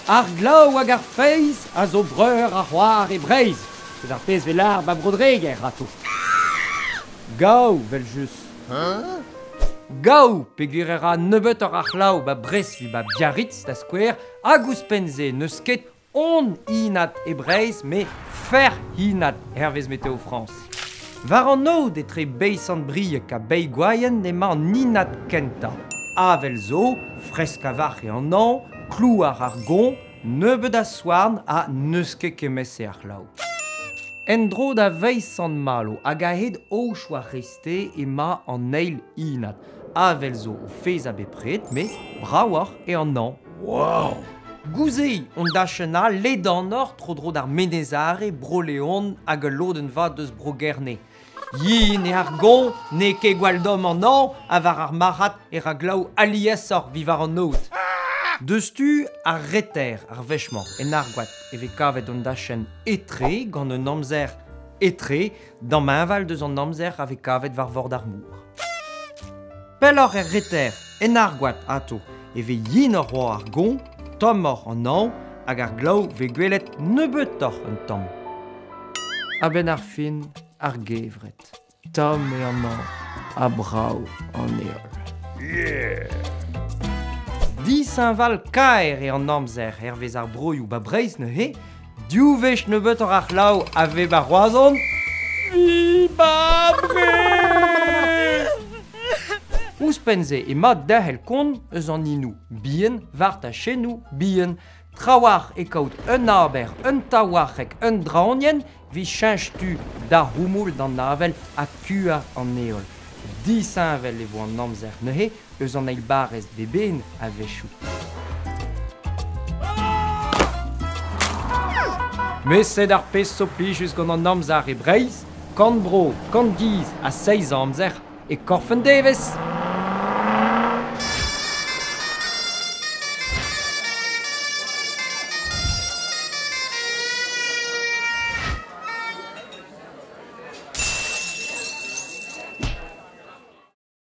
Ar glav hag ar feiz a zo breur a c'hoar e breiz. C'est ar pez velar ba brodreger rato. Gau, vel jus. Gau, peguer a nebeut ar archlav ba bres vi ba biarritz da skwer, hag ouspenze neus ket on inat e breiz, me fer inat hervez Météo France. Var an no detre beissant briek a bei gwaien ema an inat kenta. Avel zo, fresk a varch e an an, klou ar argon, nebeut a soarn a neus ket kemese ar glav. Endro da veissant malo hag a hed ouch war reste ema an eil inat. Avel zo o fez a bepret, me brawar e an an. Wow! Gouzei on dachena ledan or tro-dro d'ar menezare, broleon hag a loden va deus brogerne. Yin e argon, ne ke gwaldom an an, a var ar marat e ra glav aliesor vivar an naut. Deus tu ar reter ar vechman en argoat e kavet on dachen etre gant un amzer etre, dan ma aval deus an amzer a kavet var vord ar mour. Pelor er reter en argoat ato e yin ar roi argon, tom or an an, hag ar glav gwelet nebeut or un tom. A ben ar fin ar gevret, tom e an an, a brav an eol. Yeah! Disainval kaer e an amzer hervez ar broioù ba breiz ne he, diouvech nebeut or ar glav ave ba roazon, vi ba breiz! Ouspenze e mat dahel kont eus an inou bien vart a chenou bien. Trawar e kaout un aber, un tawarek, un draonien, vi chanj tu da roumoul d'an navel a kua an eol. Disainvel e vo an amzer ne he, eus an eil barez de ben a vechou. Meset ar pez sopli jus gant an amzer e breiz, kant bro, kant giz a 6 amzer e korfen devez.